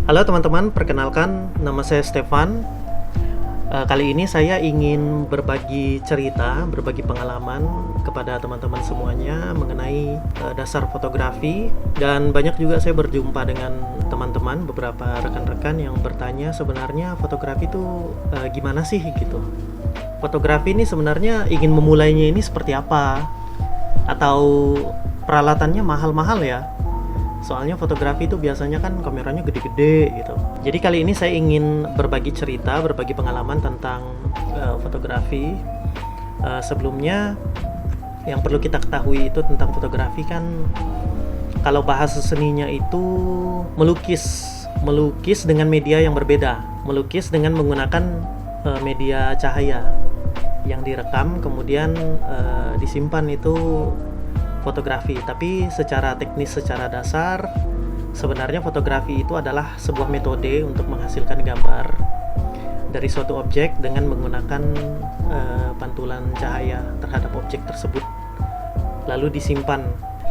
Halo teman-teman, perkenalkan nama saya Stefan. Kali ini saya ingin berbagi cerita, berbagi pengalaman kepada teman-teman semuanya mengenai dasar fotografi. Dan banyak juga saya berjumpa dengan teman-teman, beberapa rekan-rekan yang bertanya sebenarnya fotografi itu gimana sih gitu. Fotografi ini sebenarnya ingin memulainya ini seperti apa? Atau peralatannya mahal-mahal ya? Soalnya fotografi itu biasanya kan kameranya gede-gede gitu. Jadi kali ini saya ingin berbagi cerita, berbagi pengalaman tentang fotografi. Sebelumnya yang perlu kita ketahui itu tentang fotografi kan, kalau bahasa seninya itu melukis dengan media yang berbeda, melukis dengan menggunakan media cahaya yang direkam kemudian disimpan, itu fotografi. Tapi secara teknis, secara dasar, sebenarnya fotografi itu adalah sebuah metode untuk menghasilkan gambar dari suatu objek dengan menggunakan pantulan cahaya terhadap objek tersebut lalu disimpan.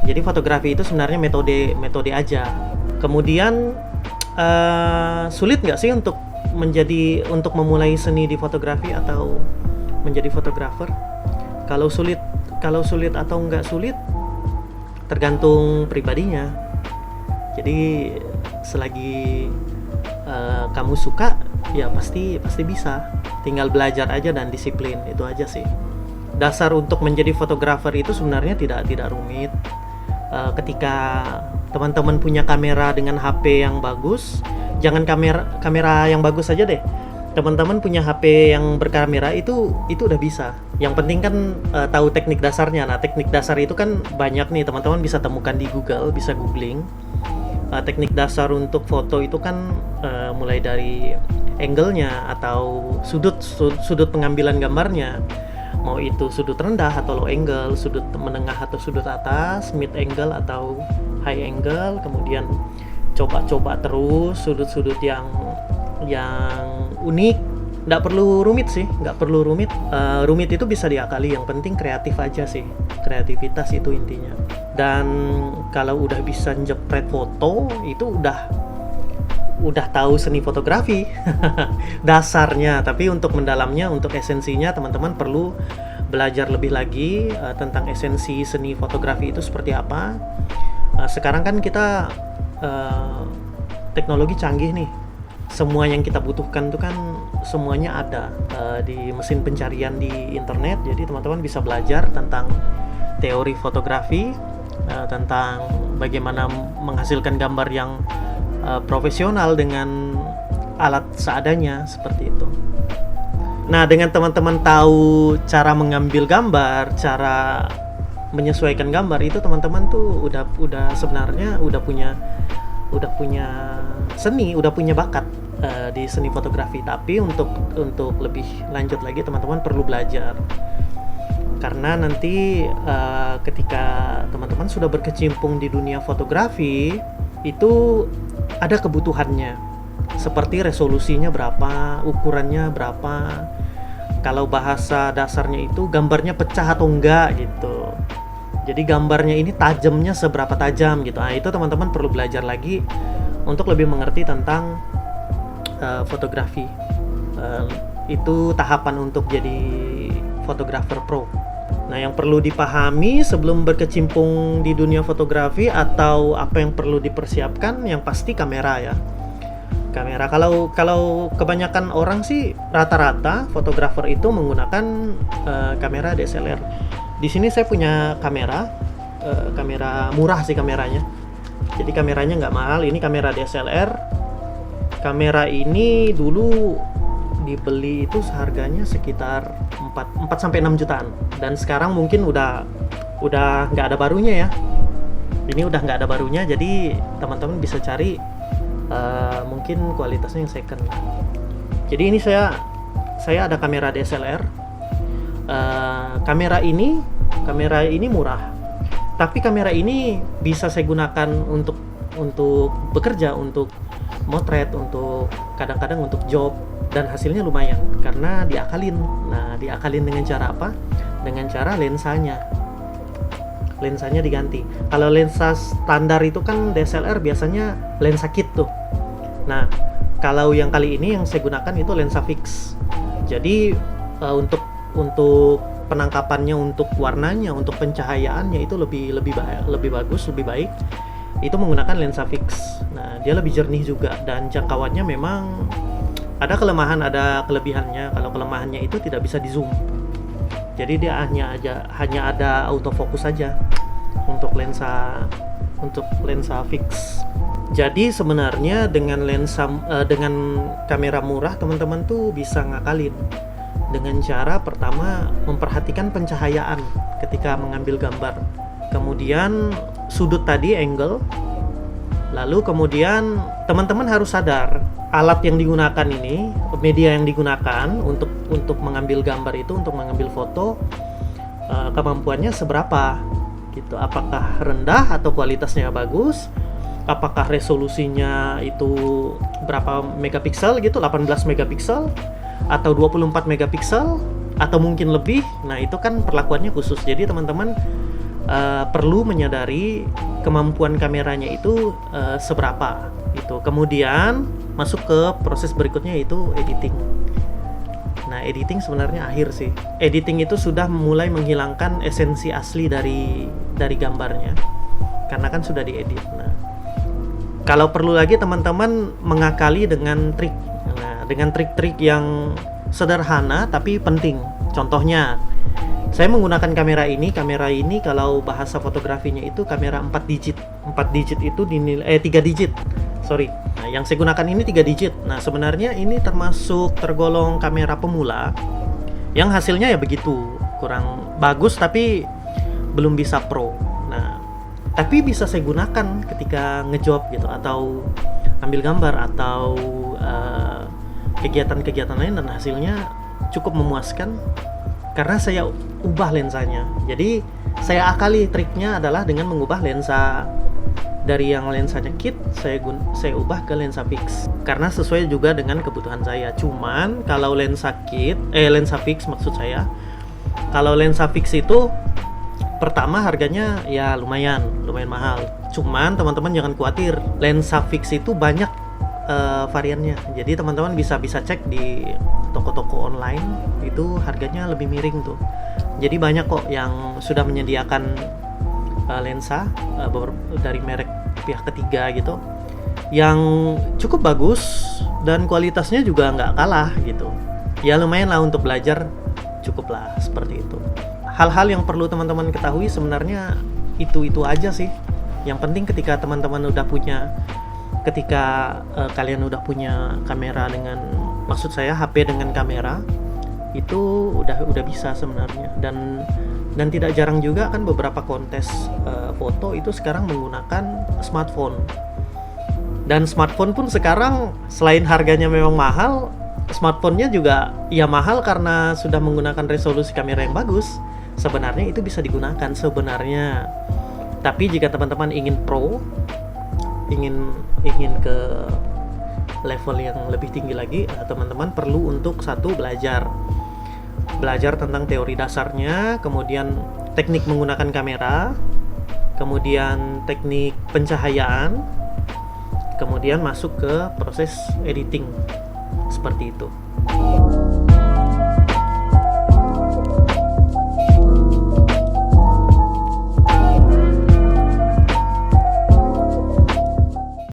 Jadi fotografi itu sebenarnya metode aja. Kemudian sulit nggak sih untuk memulai seni di fotografi atau menjadi fotografer? Kalau sulit atau nggak sulit tergantung pribadinya. Jadi selagi kamu suka, ya pasti bisa. Tinggal belajar aja dan disiplin, itu aja sih. Dasar untuk menjadi fotografer itu sebenarnya tidak rumit. Ketika teman-teman punya kamera dengan HP yang bagus, jangan kamera yang bagus aja deh. Teman-teman punya HP yang berkamera itu udah bisa. Yang penting kan tahu teknik dasarnya. Nah, teknik dasar itu kan banyak nih, teman-teman bisa temukan di Google, bisa googling. Teknik dasar untuk foto itu kan mulai dari angle-nya atau sudut pengambilan gambarnya. Mau itu sudut rendah atau low angle, sudut menengah atau sudut atas, mid angle atau high angle, kemudian coba terus sudut-sudut yang unik. Nggak perlu rumit sih, rumit itu bisa diakali, yang penting kreatif aja sih, kreativitas itu intinya. Dan kalau udah bisa jepret foto, itu udah tahu seni fotografi dasarnya. Tapi untuk mendalamnya, untuk esensinya, teman-teman perlu belajar lebih lagi tentang esensi seni fotografi itu seperti apa. Sekarang kan kita teknologi canggih nih, semua yang kita butuhkan itu kan semuanya ada di mesin pencarian di internet. Jadi teman-teman bisa belajar tentang teori fotografi, tentang bagaimana menghasilkan gambar yang profesional dengan alat seadanya, seperti itu. Nah, dengan teman-teman tahu cara mengambil gambar, cara menyesuaikan gambar, itu teman-teman tuh udah sebenarnya udah punya seni, udah punya bakat di seni fotografi. Tapi untuk lebih lanjut lagi, teman-teman perlu belajar, karena nanti ketika teman-teman sudah berkecimpung di dunia fotografi, itu ada kebutuhannya, seperti resolusinya berapa, ukurannya berapa. Kalau bahasa dasarnya itu gambarnya pecah atau enggak gitu. Jadi gambarnya ini tajamnya seberapa tajam gitu. Nah, itu teman-teman perlu belajar lagi untuk lebih mengerti tentang fotografi. Itu tahapan untuk jadi fotografer pro. Nah, yang perlu dipahami sebelum berkecimpung di dunia fotografi atau apa yang perlu dipersiapkan, yang pasti kamera ya. Kamera, kalau kebanyakan orang sih, rata-rata fotografer itu menggunakan kamera DSLR. Di sini saya punya kamera murah sih kameranya. Jadi kameranya nggak mahal, ini kamera DSLR. Kamera ini dulu dibeli itu seharganya sekitar 4 sampai 6 jutaan, dan sekarang mungkin udah nggak ada barunya ya. Ini udah nggak ada barunya, jadi teman-teman bisa cari mungkin kualitasnya yang second. Jadi ini saya ada kamera DSLR. Kamera ini murah, tapi kamera ini bisa saya gunakan untuk bekerja, untuk motret, untuk kadang-kadang untuk job, dan hasilnya lumayan karena diakalin. Nah, diakalin dengan cara apa? Dengan cara lensanya diganti. Kalau lensa standar itu kan DSLR biasanya lensa kit tuh. Nah, kalau yang kali ini yang saya gunakan itu lensa fix. Jadi untuk penangkapannya, untuk warnanya, untuk pencahayaannya itu lebih bagus, lebih baik. Itu menggunakan lensa fix. Nah, dia lebih jernih juga dan jangkauannya memang ada kelemahan, ada kelebihannya. Kalau kelemahannya itu tidak bisa di zoom. Jadi dia hanya ada autofocus saja untuk lensa fix. Jadi sebenarnya dengan kamera murah teman-teman tuh bisa ngakalin dengan cara pertama memperhatikan pencahayaan ketika mengambil gambar. Kemudian sudut tadi, angle. Lalu kemudian teman-teman harus sadar alat yang digunakan ini, media yang digunakan untuk mengambil gambar itu, untuk mengambil foto, kemampuannya seberapa gitu. Apakah rendah atau kualitasnya bagus? Apakah resolusinya itu berapa megapiksel gitu, 18 megapiksel atau 24 megapiksel atau mungkin lebih. Nah, itu kan perlakuannya khusus. Jadi teman-teman perlu menyadari kemampuan kameranya itu seberapa itu. Kemudian masuk ke proses berikutnya, yaitu editing. Nah, editing sebenarnya akhir sih. Editing itu sudah mulai menghilangkan esensi asli dari gambarnya karena kan sudah diedit. Nah, kalau perlu lagi teman-teman mengakali dengan trik. Nah, dengan trik-trik yang sederhana tapi penting. Contohnya, saya menggunakan kamera ini kalau bahasa fotografinya itu kamera 4 digit. 4 digit itu 3 digit. Sorry. Nah, yang saya gunakan ini 3 digit. Nah, sebenarnya ini tergolong kamera pemula yang hasilnya ya begitu, kurang bagus tapi belum bisa pro. Nah, tapi bisa saya gunakan ketika ngejob gitu, atau ambil gambar, atau kegiatan-kegiatan lain, dan hasilnya cukup memuaskan karena saya ubah lensanya. Jadi saya akali triknya adalah dengan mengubah lensa dari yang lensanya kit, saya ubah ke lensa fix karena sesuai juga dengan kebutuhan saya. Cuman kalau lensa fix maksud saya, kalau lensa fix itu pertama harganya ya lumayan mahal. Cuman teman-teman jangan khawatir, lensa fix itu banyak variannya. Jadi teman-teman bisa cek di toko-toko online, itu harganya lebih miring tuh. Jadi banyak kok yang sudah menyediakan lensa dari merek pihak ketiga gitu, yang cukup bagus dan kualitasnya juga nggak kalah gitu. Ya lumayan lah untuk belajar, cukup lah seperti itu. Hal-hal yang perlu teman-teman ketahui sebenarnya itu aja sih. Yang penting ketika teman-teman kalian udah punya kamera maksud saya HP dengan kamera, itu udah bisa sebenarnya. Dan tidak jarang juga kan beberapa kontes foto itu sekarang menggunakan smartphone. Dan smartphone pun sekarang selain harganya memang mahal, smartphone-nya juga ya mahal karena sudah menggunakan resolusi kamera yang bagus. Sebenarnya itu bisa digunakan sebenarnya. Tapi jika teman-teman ingin pro, ingin ke level yang lebih tinggi lagi, teman-teman perlu untuk belajar tentang teori dasarnya, kemudian teknik menggunakan kamera, kemudian teknik pencahayaan, kemudian masuk ke proses editing seperti itu.